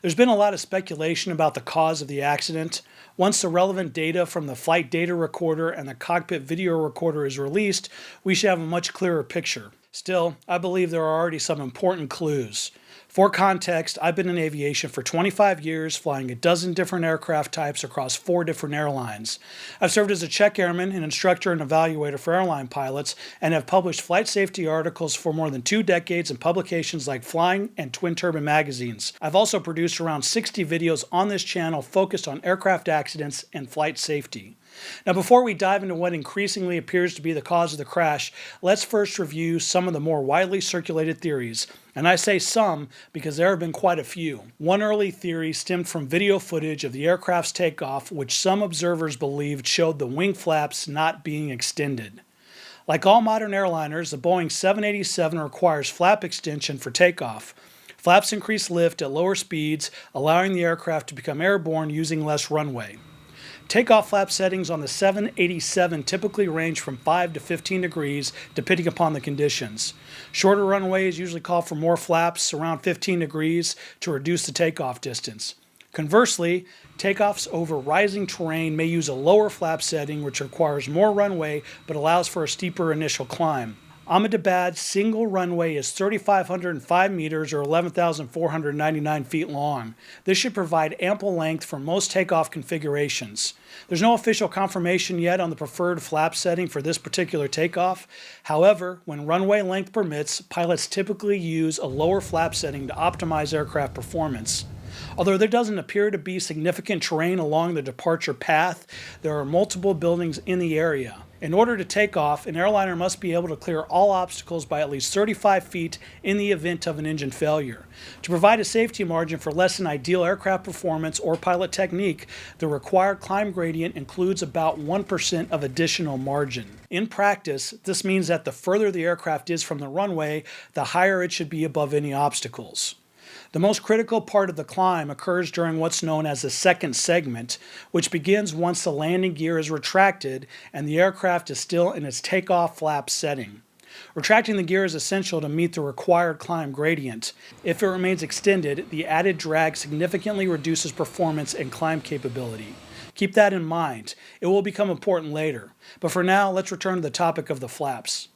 There's been a lot of speculation about the cause of the accident. Once the relevant data from the flight data recorder and the cockpit video recorder is released, we should have a much clearer picture. Still, I believe there are already some important clues. For context, I've been in aviation for 25 years, flying a dozen different aircraft types across 4 different airlines. I've served as a check airman, an instructor, and evaluator for airline pilots, and have published flight safety articles for more than 2 decades in publications like Flying and Twin Turbine magazines. I've also produced around 60 videos on this channel focused on aircraft accidents and flight safety. Now, before we dive into what increasingly appears to be the cause of the crash, let's first review some of the more widely circulated theories. And I say some because there have been quite a few. One early theory stemmed from video footage of the aircraft's takeoff, which some observers believed showed the wing flaps not being extended. Like all modern airliners, the Boeing 787 requires flap extension for takeoff. Flaps increase lift at lower speeds, allowing the aircraft to become airborne using less runway. Takeoff flap settings on the 787 typically range from 5 to 15 degrees, depending upon the conditions. Shorter runways usually call for more flaps, around 15 degrees, to reduce the takeoff distance. Conversely, takeoffs over rising terrain may use a lower flap setting, which requires more runway but allows for a steeper initial climb. Ahmedabad's single runway is 3,505 meters or 11,499 feet long. This should provide ample length for most takeoff configurations. There's no official confirmation yet on the preferred flap setting for this particular takeoff. However, when runway length permits, pilots typically use a lower flap setting to optimize aircraft performance. Although there doesn't appear to be significant terrain along the departure path, there are multiple buildings in the area. In order to take off, an airliner must be able to clear all obstacles by at least 35 feet in the event of an engine failure. To provide a safety margin for less than ideal aircraft performance or pilot technique, the required climb gradient includes about 1% of additional margin. In practice, this means that the further the aircraft is from the runway, the higher it should be above any obstacles. The most critical part of the climb occurs during what's known as the second segment, which begins once the landing gear is retracted and the aircraft is still in its takeoff flap setting. Retracting the gear is essential to meet the required climb gradient. If it remains extended, the added drag significantly reduces performance and climb capability. Keep that in mind. It will become important later. But for now, let's return to the topic of the flaps.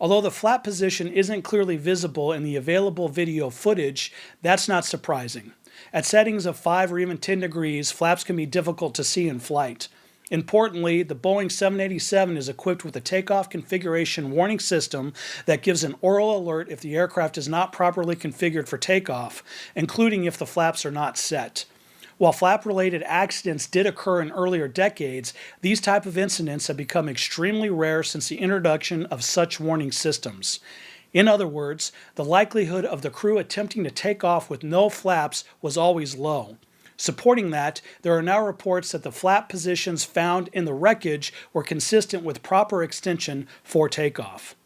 Although the flap position isn't clearly visible in the available video footage, that's not surprising. At settings of 5 or even 10 degrees, flaps can be difficult to see in flight. Importantly, the Boeing 787 is equipped with a takeoff configuration warning system that gives an oral alert if the aircraft is not properly configured for takeoff, including if the flaps are not set. While flap-related accidents did occur in earlier decades, these type of incidents have become extremely rare since the introduction of such warning systems. In other words, the likelihood of the crew attempting to take off with no flaps was always low. Supporting that, there are now reports that the flap positions found in the wreckage were consistent with proper extension for takeoff.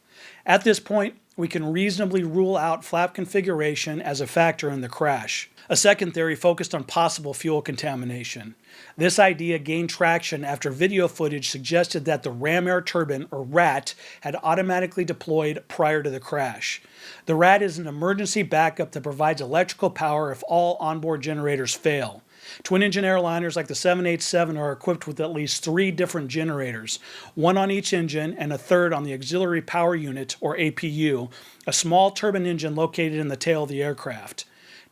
At this point, we can reasonably rule out flap configuration as a factor in the crash. A second theory focused on possible fuel contamination. This idea gained traction after video footage suggested that the ram air turbine, or RAT, had automatically deployed prior to the crash. The RAT is an emergency backup that provides electrical power if all onboard generators fail. Twin-engine airliners like the 787 are equipped with at least 3 different generators, one on each engine and a third on the auxiliary power unit, or APU, a small turbine engine located in the tail of the aircraft.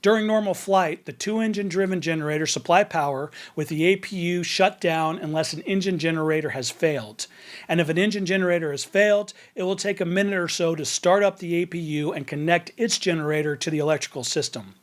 During normal flight, the 2 engine-driven generators supply power, with the APU shut down unless an engine generator has failed. And if an engine generator has failed, it will take a minute or so to start up the APU and connect its generator to the electrical system.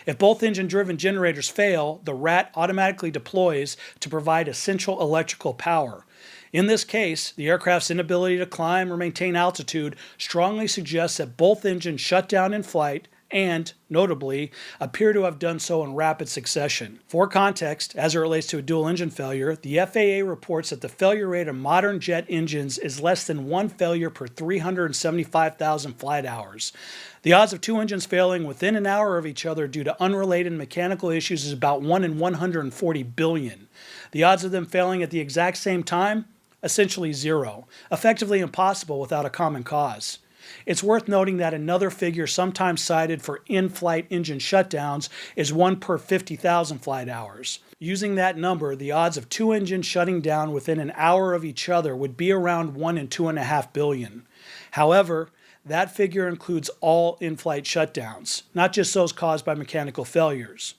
If both engine-driven generators fail, the RAT automatically deploys to provide essential electrical power. In this case, the aircraft's inability to climb or maintain altitude strongly suggests that both engines shut down in flight and, notably, appear to have done so in rapid succession. For context, as it relates to a dual engine failure, the FAA reports that the failure rate of modern jet engines is less than 1 failure per 375,000 flight hours. The odds of 2 engines failing within an hour of each other due to unrelated mechanical issues is about 1 in 140 billion. The odds of them failing at the exact same time? Essentially 0, effectively impossible without a common cause. It's worth noting that another figure sometimes cited for in-flight engine shutdowns is 1 per 50,000 flight hours. Using that number, the odds of 2 engines shutting down within an hour of each other would be around 1 in 2.5 billion. However, that figure includes all in-flight shutdowns, not just those caused by mechanical failures.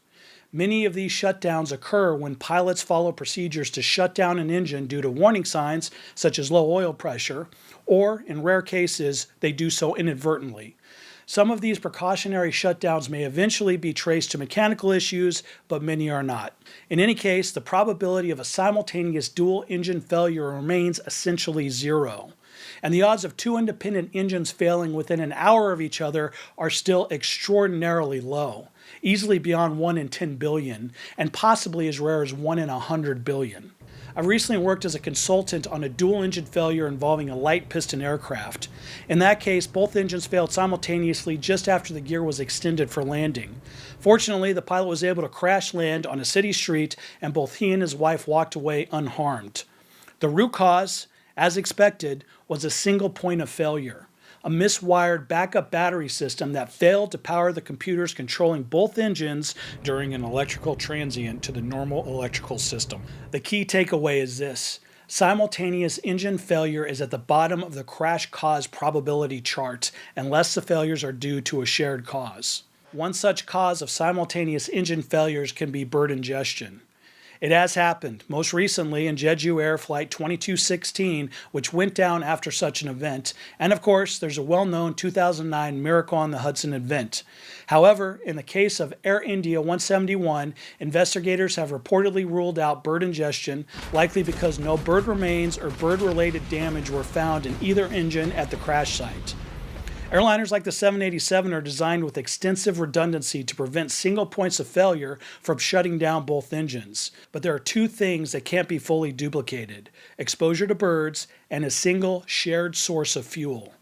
Many of these shutdowns occur when pilots follow procedures to shut down an engine due to warning signs such as low oil pressure, or in rare cases, they do so inadvertently. Some of these precautionary shutdowns may eventually be traced to mechanical issues, but many are not. In any case, the probability of a simultaneous dual engine failure remains essentially zero. And the odds of 2 independent engines failing within an hour of each other are still extraordinarily low, easily beyond 1 in 10 billion, and possibly as rare as 1 in 100 billion. I recently worked as a consultant on a dual engine failure involving a light piston aircraft. In that case, both engines failed simultaneously just after the gear was extended for landing. Fortunately, the pilot was able to crash land on a city street, and both he and his wife walked away unharmed. The root cause, as expected, was a single point of failure, a miswired backup battery system that failed to power the computers controlling both engines during an electrical transient to the normal electrical system. The key takeaway is this: simultaneous engine failure is at the bottom of the crash cause probability chart unless the failures are due to a shared cause. One such cause of simultaneous engine failures can be bird ingestion. It has happened, most recently in Jeju Air Flight 2216, which went down after such an event, and of course there's a well-known 2009 Miracle on the Hudson event. However, in the case of Air India 171, investigators have reportedly ruled out bird ingestion, likely because no bird remains or bird-related damage were found in either engine at the crash site. Airliners like the 787 are designed with extensive redundancy to prevent single points of failure from shutting down both engines. But there are 2 things that can't be fully duplicated: exposure to birds and a single shared source of fuel.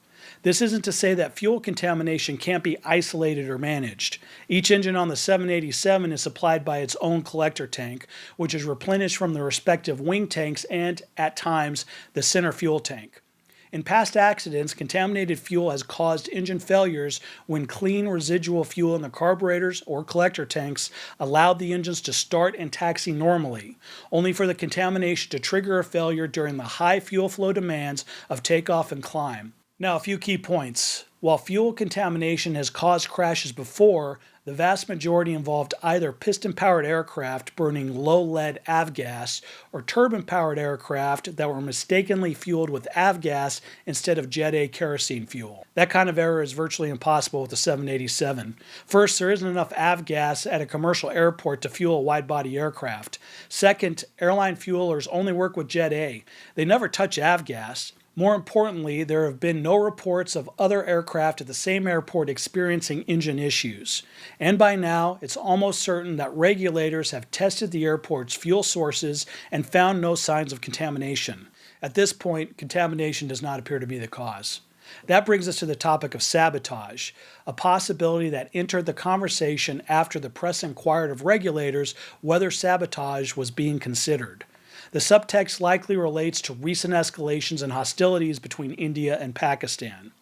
This isn't to say that fuel contamination can't be isolated or managed. Each engine on the 787 is supplied by its own collector tank, which is replenished from the respective wing tanks and, at times, the center fuel tank. In past accidents, contaminated fuel has caused engine failures when clean residual fuel in the carburetors or collector tanks allowed the engines to start and taxi normally, only for the contamination to trigger a failure during the high fuel flow demands of takeoff and climb. Now, a few key points. While fuel contamination has caused crashes before, the vast majority involved either piston-powered aircraft burning low-lead avgas or turbine-powered aircraft that were mistakenly fueled with avgas instead of Jet A kerosene fuel. That kind of error is virtually impossible with the 787. First, there isn't enough avgas at a commercial airport to fuel a wide-body aircraft. Second, airline fuelers only work with Jet A. They never touch avgas. More importantly, there have been no reports of other aircraft at the same airport experiencing engine issues. And by now, it's almost certain that regulators have tested the airport's fuel sources and found no signs of contamination. At this point, contamination does not appear to be the cause. That brings us to the topic of sabotage, a possibility that entered the conversation after the press inquired of regulators whether sabotage was being considered. The subtext likely relates to recent escalations and hostilities between India and Pakistan.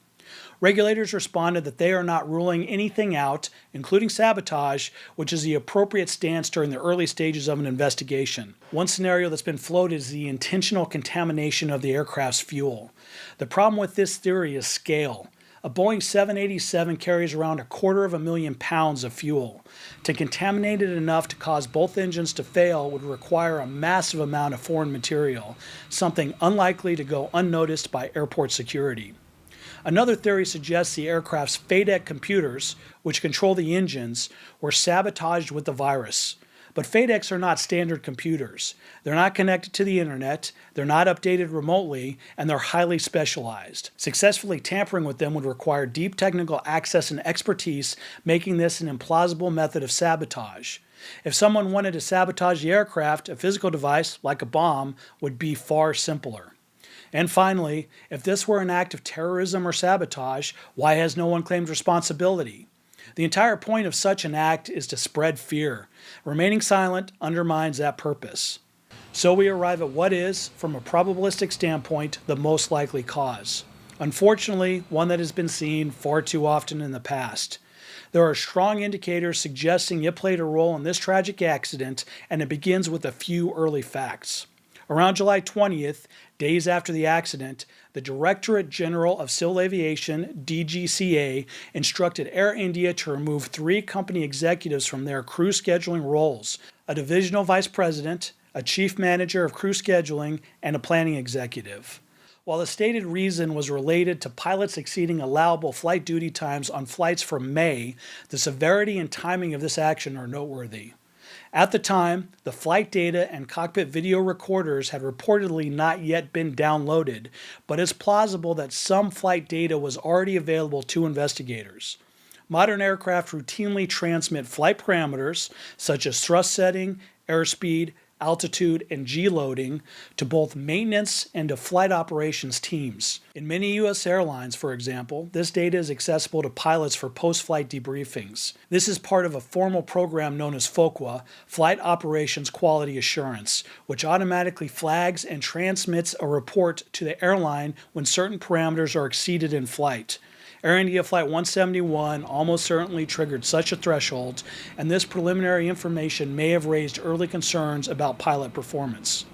Regulators responded that they are not ruling anything out, including sabotage, which is the appropriate stance during the early stages of an investigation. One scenario that's been floated is the intentional contamination of the aircraft's fuel. The problem with this theory is scale. A Boeing 787 carries around 250,000 pounds of fuel. To contaminate it enough to cause both engines to fail would require a massive amount of foreign material, something unlikely to go unnoticed by airport security. Another theory suggests the aircraft's FADEC computers, which control the engines, were sabotaged with the virus. But FADECs are not standard computers. They're not connected to the internet, they're not updated remotely, and they're highly specialized. Successfully tampering with them would require deep technical access and expertise, making this an implausible method of sabotage. If someone wanted to sabotage the aircraft, a physical device, like a bomb, would be far simpler. And finally, if this were an act of terrorism or sabotage, why has no one claimed responsibility? The entire point of such an act is to spread fear. Remaining silent undermines that purpose. So we arrive at what is, from a probabilistic standpoint, the most likely cause. Unfortunately, one that has been seen far too often in the past. There are strong indicators suggesting it played a role in this tragic accident, and it begins with a few early facts. Around July 20th, days after the accident, the Directorate General of Civil Aviation, DGCA, instructed Air India to remove 3 company executives from their crew scheduling roles: a divisional vice president, a chief manager of crew scheduling, and a planning executive. While the stated reason was related to pilots exceeding allowable flight duty times on flights from May, the severity and timing of this action are noteworthy. At the time, the flight data and cockpit video recorders had reportedly not yet been downloaded, but it's plausible that some flight data was already available to investigators. Modern aircraft routinely transmit flight parameters, such as thrust setting, airspeed, altitude, and G-loading, to both maintenance and to flight operations teams. In many U.S. airlines, for example, this data is accessible to pilots for post-flight debriefings. This is part of a formal program known as FOQA, Flight Operations Quality Assurance, which automatically flags and transmits a report to the airline when certain parameters are exceeded in flight. Air India Flight 171 almost certainly triggered such a threshold, and this preliminary information may have raised early concerns about pilot performance.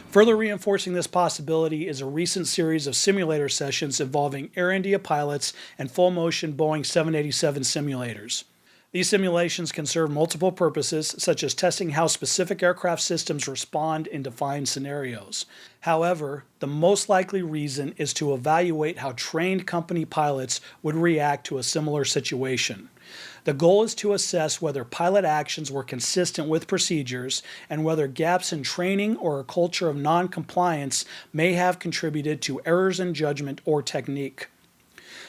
Further reinforcing this possibility is a recent series of simulator sessions involving Air India pilots and full-motion Boeing 787 simulators. These simulations can serve multiple purposes, such as testing how specific aircraft systems respond in defined scenarios. However, the most likely reason is to evaluate how trained company pilots would react to a similar situation. The goal is to assess whether pilot actions were consistent with procedures and whether gaps in training or a culture of non-compliance may have contributed to errors in judgment or technique.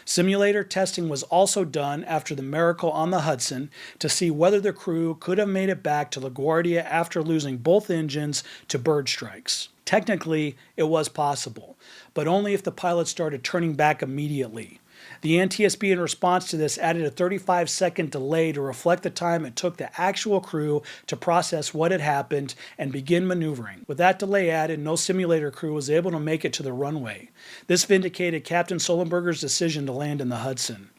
Simulator testing was also done after the Miracle on the Hudson to see whether the crew could have made it back to LaGuardia after losing both engines to bird strikes. Technically, it was possible, but only if the pilot started turning back immediately. The NTSB in response to this added a 35-second delay to reflect the time it took the actual crew to process what had happened and begin maneuvering. With that delay added, no simulator crew was able to make it to the runway. This vindicated Captain Sullenberger's decision to land in the Hudson.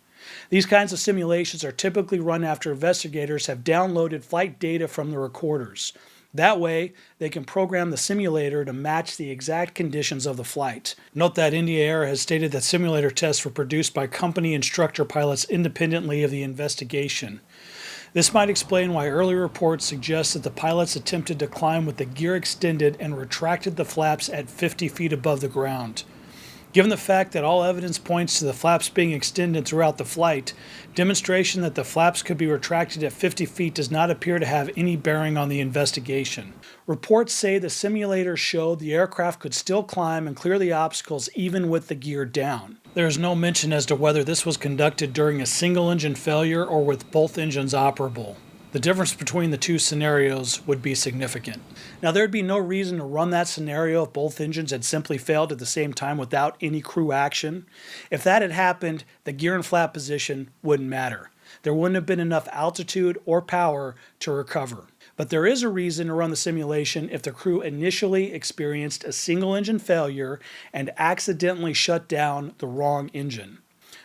These kinds of simulations are typically run after investigators have downloaded flight data from the recorders. That way, they can program the simulator to match the exact conditions of the flight. Note that India Air has stated that simulator tests were produced by company instructor pilots independently of the investigation. This might explain why early reports suggest that the pilots attempted to climb with the gear extended and retracted the flaps at 50 feet above the ground. Given the fact that all evidence points to the flaps being extended throughout the flight, demonstration that the flaps could be retracted at 50 feet does not appear to have any bearing on the investigation. Reports say the simulator showed the aircraft could still climb and clear the obstacles even with the gear down. There is no mention as to whether this was conducted during a single engine failure or with both engines operable. The difference between the two scenarios would be significant. Now, there'd be no reason to run that scenario if both engines had simply failed at the same time without any crew action. If that had happened, the gear and flap position wouldn't matter. There wouldn't have been enough altitude or power to recover. But there is a reason to run the simulation if the crew initially experienced a single engine failure and accidentally shut down the wrong engine.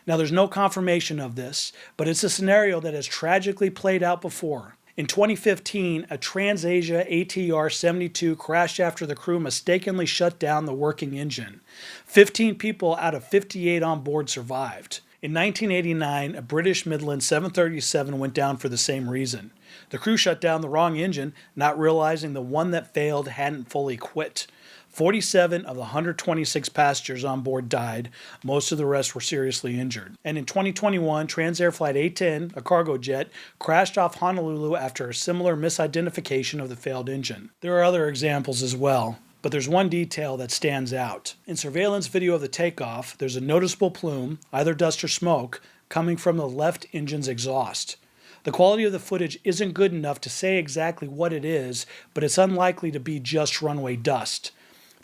Now, there's no confirmation of this, but it's a scenario that has tragically played out before. In 2015, a TransAsia ATR-72 crashed after the crew mistakenly shut down the working engine. 15 people out of 58 on board survived. In 1989, a British Midland 737 went down for the same reason. The crew shut down the wrong engine, not realizing the one that failed hadn't fully quit. 47 of the 126 passengers on board died. Most of the rest were seriously injured. And in 2021, Transair Flight 810, a cargo jet, crashed off Honolulu after a similar misidentification of the failed engine. There are other examples as well, but there's one detail that stands out. In surveillance video of the takeoff, there's a noticeable plume, either dust or smoke, coming from the left engine's exhaust. The quality of the footage isn't good enough to say exactly what it is, but it's unlikely to be just runway dust.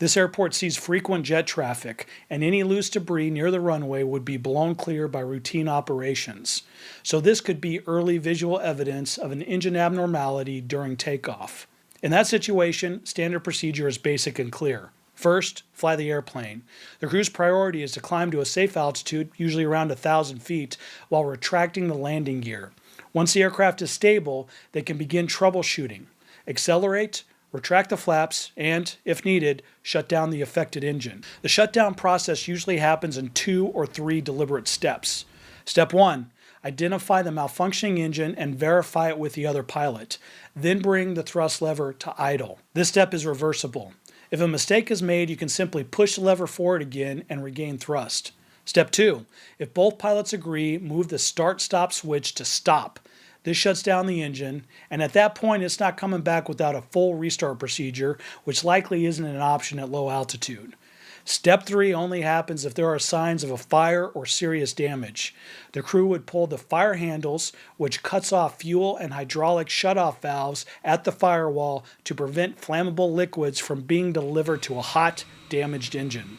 This airport sees frequent jet traffic, and any loose debris near the runway would be blown clear by routine operations. So this could be early visual evidence of an engine abnormality during takeoff. In that situation, standard procedure is basic and clear. First, fly the airplane. The crew's priority is to climb to a safe altitude, usually around 1,000 feet, while retracting the landing gear. Once the aircraft is stable, they can begin troubleshooting. Accelerate, retract the flaps, and, if needed, shut down the affected engine. The shutdown process usually happens in 2 or 3 deliberate steps. Step 1. Identify the malfunctioning engine and verify it with the other pilot. Then bring the thrust lever to idle. This step is reversible. If a mistake is made, you can simply push the lever forward again and regain thrust. Step 2. If both pilots agree, move the start-stop switch to stop. This shuts down the engine, and at that point it's not coming back without a full restart procedure, which likely isn't an option at low altitude. Step 3 only happens if there are signs of a fire or serious damage. The crew would pull the fire handles, which cuts off fuel and hydraulic shutoff valves at the firewall to prevent flammable liquids from being delivered to a hot, damaged engine.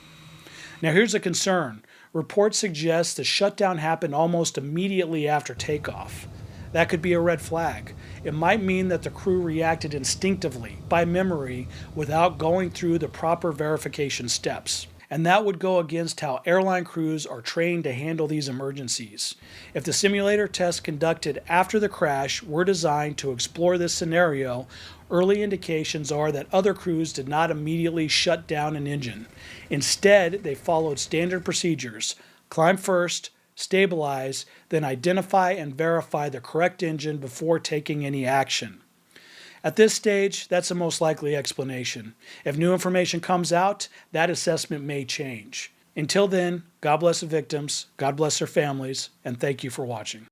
Now here's a concern. Reports suggest the shutdown happened almost immediately after takeoff. That could be a red flag. It might mean that the crew reacted instinctively, by memory, without going through the proper verification steps. And that would go against how airline crews are trained to handle these emergencies. If the simulator tests conducted after the crash were designed to explore this scenario, early indications are that other crews did not immediately shut down an engine. Instead, they followed standard procedures: climb first, stabilize, then identify and verify the correct engine before taking any action. At this stage, that's the most likely explanation. If new information comes out, that assessment may change. Until then, God bless the victims, God bless their families, and thank you for watching.